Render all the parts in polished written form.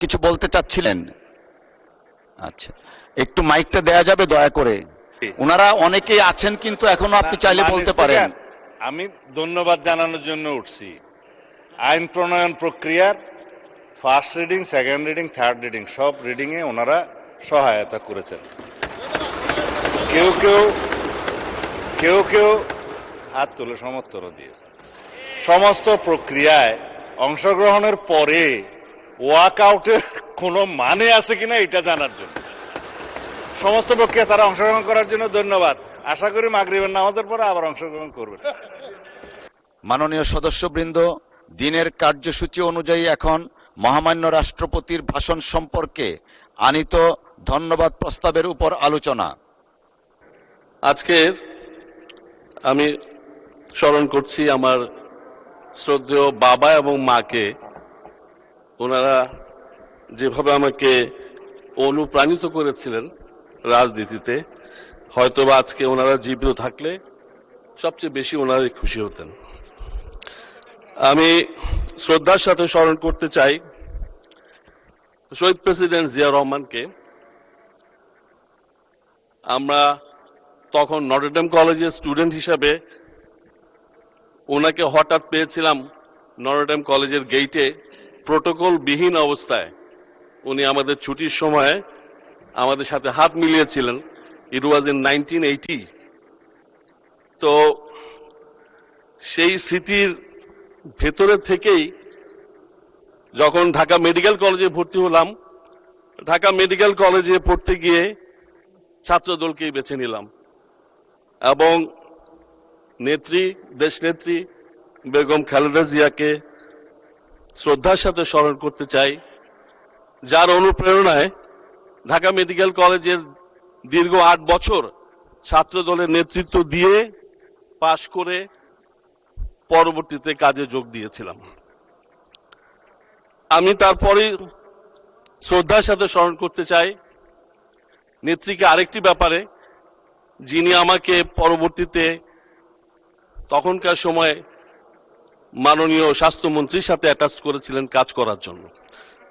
কিছু বলতে চাচ্ছিলেন? আচ্ছা, একটু মাইকটা দেয়া যাবে দয়া করে? ওনারা অনেকেই আছেন কিন্তু এখনো আপনি চাইলে বলতে পারেন। আমি ধন্যবাদ জানানোর জন্য উঠছি। আইন প্রণয়ন প্রক্রিয়ার first reading, second reading, third reading সব রিডিংয়ে ওনারা সহায়তা করেছেন। কেউ কেউ কেউ কেউ হাত তুলে সমর্থনও দিয়েছেন। সমস্ত প্রক্রিয়ায় অংশগ্রহণের পরে ওয়াক আউটের কোনো মানে আছে কিনা এটা জানার জন্য সমস্ত প্রক্রিয়া তারা অংশগ্রহণ করার জন্য ধন্যবাদ। আশা করি মাগরিবের নামাজের পরে আবার অংশগ্রহণ করবেন। মাননীয় সদস্যবৃন্দ, দিনের কার্যসূচি অনুযায়ী এখন মহামান্য রাষ্ট্রপতির ভাষণ সম্পর্কে আনীত ধন্যবাদ প্রস্তাবের উপর আলোচনা। আজকে আমি স্মরণ করছি আমার শ্রদ্ধেয় বাবা এবং মাকে। ওনারা যেভাবে আমাকে অনুপ্রাণিত করেছিলেন রাজনীতিতে, হয়তোবা আজকে ওনারা জীবিত থাকলে সবচেয়ে বেশি ওনারাই খুশি হতেন। আমি শ্রদ্ধার সাথে স্মরণ করতে চাই শহীদ প্রেসিডেন্ট জিয়া রহমানকে। আমরা তখন নটরডেম কলেজের স্টুডেন্ট হিসাবে ওনাকে হঠাৎ পেয়েছিলাম নটরডেম কলেজের গেইটে প্রোটোকল বিহীন অবস্থায়। উনি আমাদের ছুটির সময় আমাদের সাথে হাত মিলিয়েছিলেন। ইট ওয়াজ ইন 1980। তো সেই স্মৃতির ভেতরে থেকেই যখন ঢাকা মেডিকেল কলেজে ভর্তি হলাম, ঢাকা মেডিকেল কলেজে পড়তে গিয়ে ছাত্রদলকেই বেছে নিলাম এবং নেত্রী, দেশনেত্রী বেগম খালেদা জিয়াকে শ্রদ্ধার সাথে স্মরণ করতে চাই, যার অনুপ্রেরণায় ঢাকা মেডিকেল কলেজের দীর্ঘ 8 বছর ছাত্রদলের নেতৃত্ব দিয়ে পাশ করে পরবর্তীতে কাজে যোগ দিয়েছিলাম। আমি তারপরে শ্রদ্ধার সাথে স্মরণ করতে চাই নেত্রীকে আরেকটি ব্যাপারে, যিনি আমাকে পরবর্তীতে তখনকার সময় মাননীয় স্বাস্থ্যমন্ত্রীর সাথে অ্যাটাচ করেছিলেন কাজ করার জন্য।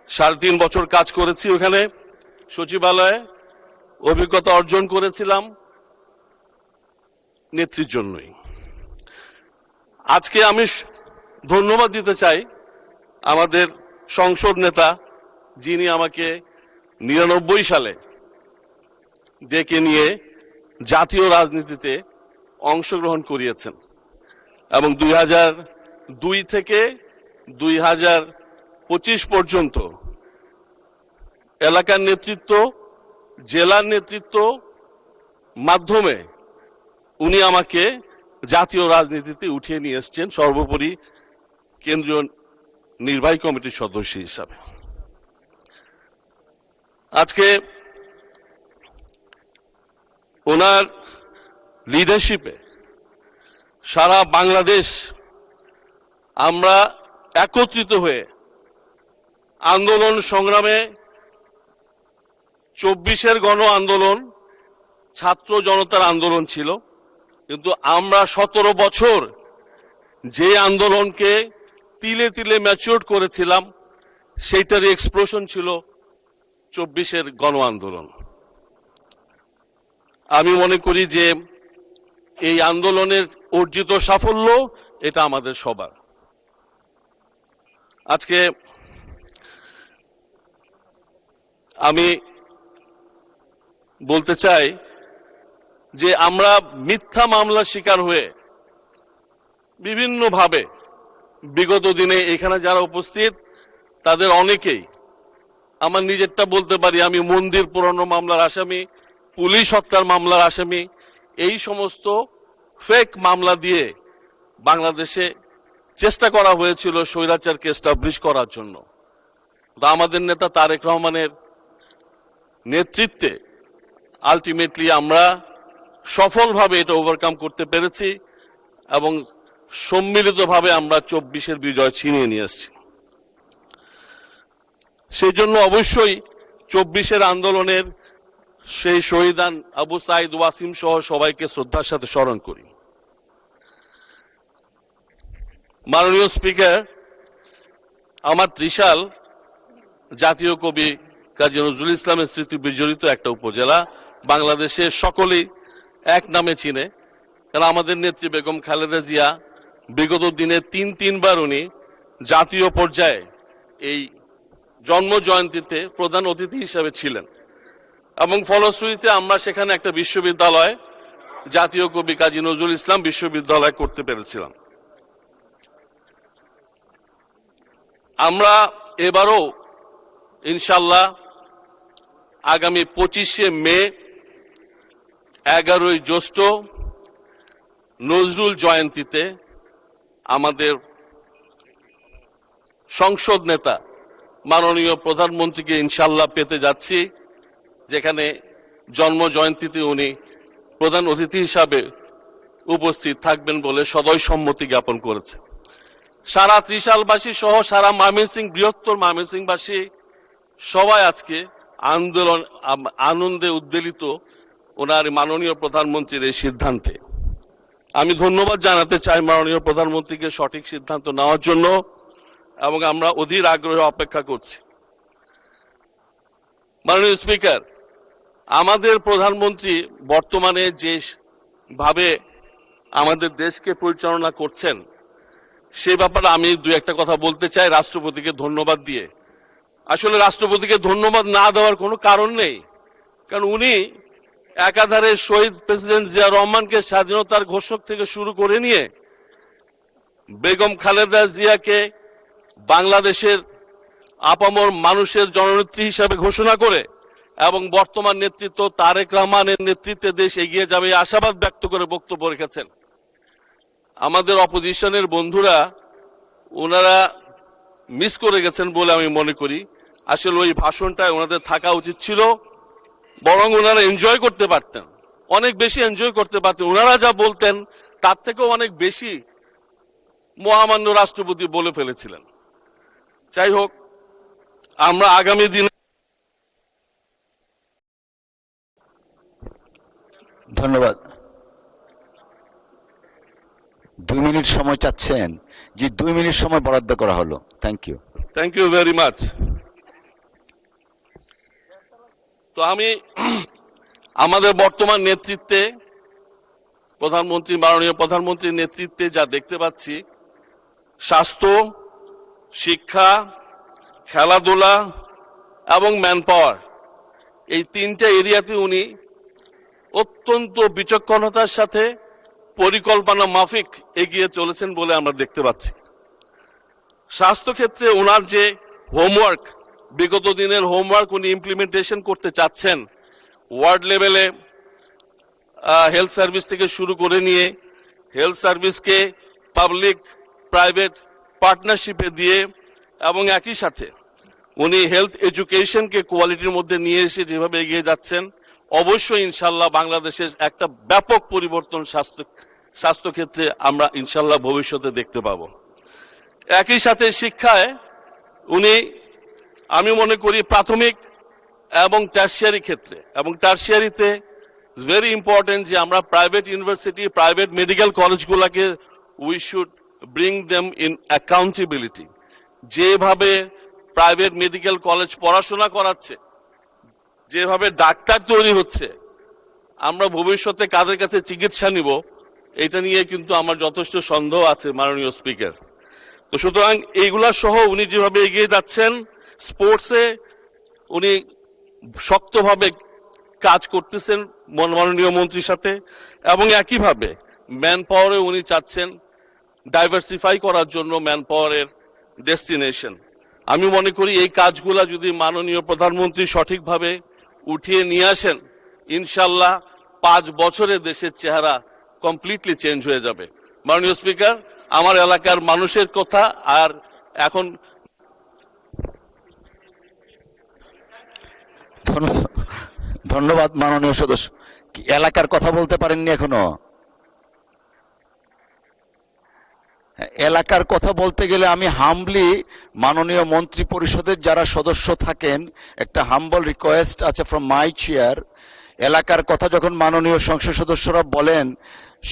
3.5 বছর কাজ করেছি ওখানে সচিবালয়ে, অভিজ্ঞতা অর্জন করেছিলাম নেত্রীর জন্যই। আজকে আমি ধন্যবাদ দিতে চাই আমাদের সংসদ নেতা, যিনি আমাকে 99 সালে ডেকে নিয়ে জাতীয় রাজনীতিতে অংশগ্রহণ করিয়েছেন এবং 2002 থেকে 2025 পর্যন্ত এলাকার নেতৃত্ব, জেলার নেতৃত্ব মাধ্যমে উনি আমাকে জাতীয় রাজনীতিতে উঠিয়ে নিয়ে এসছেন, সর্বোপরি কেন্দ্রীয় নির্বাহী কমিটির সদস্য হিসাবে। আজকে ওনার লিডারশিপে সারা বাংলাদেশ আমরা একত্রিত হয়ে আন্দোলন সংগ্রামে, 24-এর গণ আন্দোলন ছাত্র জনতার আন্দোলন ছিল, কিন্তু আমরা 17 বছর যে আন্দোলনকে তিলে তিলে ম্যাচিউর করেছিলাম সেইটার এক্সপ্লোশন ছিল 24-এর গণ আন্দোলন। আমি মনে করি যে এই আন্দোলনের অর্জিত সাফল্য এটা আমাদের সবার। আজকে আমি বলতে চাই যে আমরা মিথ্যা মামলার শিকার হয়ে বিভিন্নভাবে বিগত দিনে এখানে যারা উপস্থিত তাদের অনেকেই, আমার নিজেরটা বলতে পারি, আমি মন্দির পুরানো মামলার আসামি, পুলিশ হত্যার মামলার আসামি, এই সমস্ত ফেক মামলা দিয়ে বাংলাদেশে চেষ্টা করা হয়েছিল স্বৈরাচারকে এস্টাবলিশ করার জন্য। আমাদের নেতা তারেক রহমানের নেতৃত্বে আলটিমেটলি আমরা সফলভাবে এটা ওভারকাম করতে পেরেছি এবং সম্মিলিতভাবে আমরা 24-এর বিজয় ছিনিয়ে নিয়ে এসেছি। সেই জন্য অবশ্যই 24-এর আন্দোলনের সেই শহীদান আবু সাইদ ওয়াসিম সহ সবাইকে শ্রদ্ধার সাথে স্মরণ করি। মাননীয় স্পিকার, আমার ত্রিশাল জাতীয় কবি কাজী নজরুল ইসলামের স্মৃতি বিজড়িত একটা উপজেলা। বাংলাদেশে সকলেই এক নামে চিনে, কারণ আমাদের নেত্রী বেগম খালেদা জিয়া বিগত দিনে তিনবার উনি জাতীয় পর্যায়ে এই জন্ম জয়ন্তীতে প্রধান অতিথি হিসেবে ছিলেন, এবং ফলশ্রুতিতে আমরা সেখানে একটা বিশ্ববিদ্যালয়, জাতীয় কবি কাজী নজরুল ইসলাম বিশ্ববিদ্যালয় করতে পেরেছিলাম। আমরা এবারও ইনশাল্লাহ আগামী 25শে মে, 11ই জ্যৈষ্ঠ নজরুল জয়ন্তীতে আমাদের সংসদ নেতা মাননীয় প্রধানমন্ত্রীকে ইনশাল্লাহ পেতে যাচ্ছি, যেখানে জন্ম জয়ন্তীতে উনি প্রধান অতিথি হিসাবে উপস্থিত থাকবেন বলে সদয় সম্মতি জ্ঞাপন করেছে। সারা ত্রিশালবাসী সহ সারা ময়মনসিংহ, বৃহত্তর ময়মনসিংহবাসী সবাই আজকে আনন্দে উদ্বেলিত ওনার মাননীয় প্রধানমন্ত্রীর এই সিদ্ধান্তে। আমি ধন্যবাদ জানাতে চাই মাননীয় প্রধানমন্ত্রীকে সঠিক সিদ্ধান্ত নেওয়ার জন্য, এবং আমরা অধীর আগ্রহে অপেক্ষা করছি। মাননীয় স্পিকার, আমাদের প্রধানমন্ত্রী বর্তমানে যে ভাবে আমাদের দেশকে পরিচালনা করছেন, সে ব্যাপারে আমি দুই একটা কথা বলতে চাই রাষ্ট্রপতিকে ধন্যবাদ দিয়ে। আসলে রাষ্ট্রপতিকে ধন্যবাদ না দেওয়ার কোনো কারণ নেই, কারণ উনি একাধারে শহীদ প্রেসিডেন্ট জিয়া রহমানকে স্বাধীনতার ঘোষক থেকে শুরু করে নিয়ে বেগম খালেদা জিয়াকে বাংলাদেশের আপামর মানুষের জননেত্রী হিসাবে ঘোষণা করে, এবং বর্তমান নেতৃত্ব তারেক রহমানের নেতৃত্বে দেশ এগিয়ে যাবে আশাবাদ ব্যক্ত করে বক্তব্য রেখেছেন। আমাদের অপোজিশনের বন্ধুরা ওনারা মিস করে গেছেন বলে আমি মনে করি। আসলে ওই ভাষণটায় ওনাদের থাকা উচিত ছিল, বরং ওনারা এনজয় করতে পারতেন, অনেক বেশি এনজয় করতে পারতেন। ওনারা যা বলতেন তার থেকেও অনেক বেশি মহামান্য রাষ্ট্রপতি বলে ফেলেছিলেন। যাই হোক, আমরা আগামী দিনে ধন্যবাদ। 2 মিনিট সময় চাচ্ছেন, যে 2 মিনিট সময় বরাদ্দ করা হলো। Thank you very much. তো আমি আমাদের বর্তমান নেতৃত্বে মাননীয় প্রধানমন্ত্রীর নেতৃত্বে যা দেখতে পাচ্ছি, স্বাস্থ্য, শিক্ষা, খেলাধুলা এবং ম্যান পাওয়ার, এই 3টে এরিয়াতে উনি অত্যন্ত বিচক্ষণতার সাথে পরিকল্পনা মাফিক এগিয়ে চলেছেন বলে আমরা দেখতে পাচ্ছি। স্বাস্থ্য ক্ষেত্রে ওনার যে হোমওয়ার্ক, বিগত দিনের হোমওয়ার্ক উনি ইমপ্লিমেন্টেশন করতে চাচ্ছেন, ওয়ার্ড লেভেলে হেলথ সার্ভিস থেকে শুরু করে নিয়ে হেলথ সার্ভিসকে পাবলিক প্রাইভেট পার্টনারশিপে দিয়ে, এবং একই সাথে উনি হেলথ এডুকেশনকে কোয়ালিটির মধ্যে নিয়ে এসে যেভাবে এগিয়ে যাচ্ছেন, অবশ্যই ইনশাল্লাহ বাংলাদেশের একটা ব্যাপক পরিবর্তন স্বাস্থ্য ক্ষেত্রে আমরা ইনশাল্লাহ ভবিষ্যতে দেখতে পাবো। একই সাথে শিক্ষায় উনি, আমি মনে করি প্রাথমিক এবং টারশিয়ারি ক্ষেত্রে, এবং টারশিয়ারিতে ভেরি ইম্পর্টেন্ট যে আমরা প্রাইভেট ইউনিভার্সিটি, প্রাইভেট মেডিকেল কলেজগুলোকে we should bring them in accountability. যেভাবে প্রাইভেট মেডিকেল কলেজ পড়াশোনা করাচ্ছে, যেভাবে ডাক্তার তৈরি হচ্ছে, আমরা ভবিষ্যতে কাদের কাছে চিকিৎসা নিব, এটা নিয়ে কিন্তু আমার যথেষ্ট সন্দেহ আছে মাননীয় স্পিকার। তো সুতরাং এইগুলা সহ উনি যেভাবে এগিয়ে যাচ্ছেন, স্পোর্টসে উনি শক্তভাবে কাজ করতেছেন মাননীয় মন্ত্রীর সাথে, এবং একইভাবে ম্যান পাওয়ারে উনি চাচ্ছেন ডাইভার্সিফাই করার জন্য ম্যান পাওয়ারের ডেস্টিনেশন। আমি মনে করি এই কাজগুলা যদি মাননীয় প্রধানমন্ত্রী সঠিকভাবে উঠিয়ে নিয়ে আসেন, ইনশাল্লাহ 5 বছরে দেশের চেহারা কমপ্লিটলি চেঞ্জ হয়ে যাবে। মাননীয় স্পিকার, আমার এলাকার মানুষের কথা, আর এখন ধন্যবাদ মাননীয় সদস্য। এলাকার কথা বলতে পারেননি এখনো? এলাকার কথা বলতে গেলে আমি হাম্বলি মাননীয় মন্ত্রী পরিষদের যারা সদস্য থাকেন, একটা হাম্বল রিকোয়েস্ট আছে ফ্রম মাই চেয়ার, এলাকার কথা যখন মাননীয় সংসদ সদস্যরা বলেন,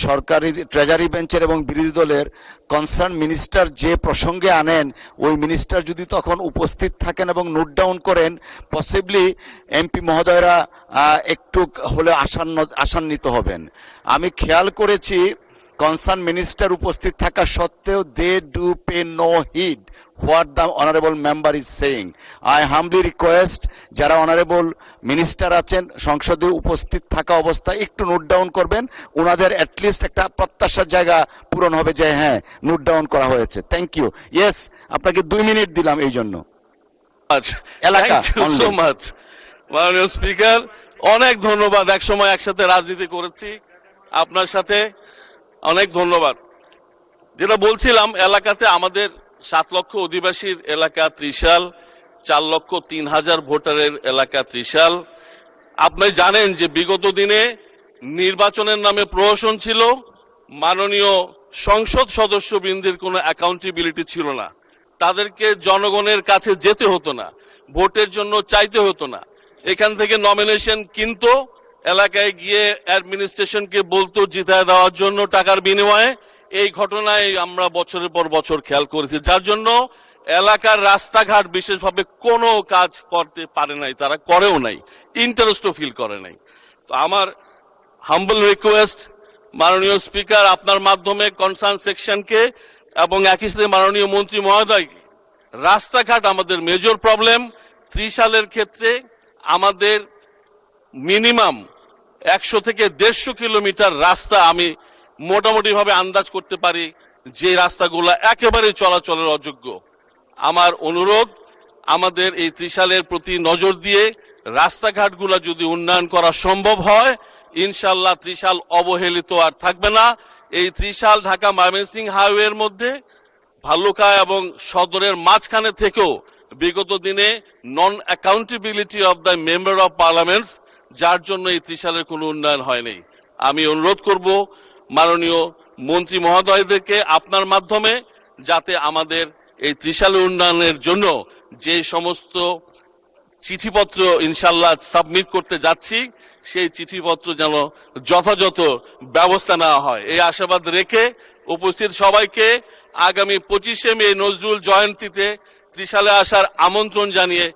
সরকারি ট্রেজারি বেঞ্চের এবং বিরোধী দলের কনসার্ন মিনিস্টার যে প্রসঙ্গে আনেন, ওই মিনিস্টার যদি তখন উপস্থিত থাকেন এবং নোট ডাউন করেন, পসিবলি এমপি মহোদয়রা একটু হলে আশান্বিত হবেন। আমি খেয়াল করেছি কনসার্ন মিনিস্টার উপস্থিত থাকা সত্ত্বেও they do pay no heed what the honourable member is saying. I humbly request যারা অনারেবল মিনিস্টার আছেন সংসদে উপস্থিত থাকা অবস্থায় একটু নোট ডাউন করবেন, ওনাদের অ্যাটলিস্ট একটা প্রত্যাশার জায়গা পূরণ হবে যে হ্যাঁ নোট ডাউন করা হয়েছে। Thank you. ইয়েস, আপনাকে 2 মিনিট দিলাম এই জন্য। এলাকা সো মাচ মাননীয় স্পিকার, অনেক ধন্যবাদ। এক সময় একসাথে রাজনীতি করেছি আপনার সাথে, অনেক ধন্যবাদ। যেটা বলছিলাম, এলাকাতে আমাদের 7 লক্ষ অধিবাসীর এলাকা ত্রিশাল, 4,03,000 ভোটারের এলাকা ত্রিশাল। আপনি জানেন যে বিগত দিনে নির্বাচনের নামে প্রহসন ছিল, মাননীয় সংসদ সদস্যবৃন্দের কোনো অ্যাকাউন্টেবিলিটি ছিল না, তাদেরকে জনগণের কাছে যেতে হতো না, ভোটের জন্য চাইতে হতো না, এখান থেকে নমিনেশন কিনতো, এলাকায় গিয়ে অ্যাডমিনিস্ট্রেশনকে বলতো জিতায় দেওয়ার জন্য টাকার বিনিময়ে। এই ঘটনায় আমরা বছরের পর বছর খেয়াল করেছি, যার জন্য এলাকার রাস্তাঘাট বিশেষভাবে কোনো কাজ করতে পারে নাই, তারা করেও নাই, ইন্টারেস্টও ফিল করে নাই। তো আমার হাম্বল রিকোয়েস্ট মাননীয় স্পিকার, আপনার মাধ্যমে কনসার্ন সেকশনকে এবং একই সাথে মাননীয় মন্ত্রী মহোদয়, রাস্তাঘাট আমাদের মেজর প্রবলেম। ত্রিশালের ক্ষেত্রে আমাদের মিনিমাম 100 থেকে 150 কিলোমিটার রাস্তা আমি মোটামুটি ভাবে আন্দাজ করতে পারি যে রাস্তাগুলো একেবারে চলাচলের অযোগ্য। আমার অনুরোধ, আমাদের এই ত্রিশালের প্রতি নজর দিয়ে রাস্তাঘাটগুলো যদি উন্নয়ন করা সম্ভব হয়, ইনশাল্লাহ ত্রিশাল অবহেলিত আর থাকবে না। এই ত্রিশাল ঢাকা ময়মনসিংহ হাইওয়ের মধ্যে ভালুকা এবং সদরের মাঝখানে থেকেও বিগত দিনে non accountability of the member of parliaments, যার জন্য এই ত্রিশালের কোনো উন্নয়ন হয়নি। আমি অনুরোধ করব মাননীয় মন্ত্রী মহোদয়দেরকে আপনার মাধ্যমে, যাতে আমাদের এই ত্রিশালের উন্নয়নের জন্য যে সমস্ত চিঠিপত্র ইনশাল্লাহ সাবমিট করতে যাচ্ছি, সেই চিঠিপত্র যেন যথাযথ ব্যবস্থা নেওয়া হয়, এই আশাবাদ রেখে উপস্থিত সবাইকে আগামী 25শে মে নজরুল জয়ন্তীতে ত্রিশালে আসার আমন্ত্রণ জানিয়ে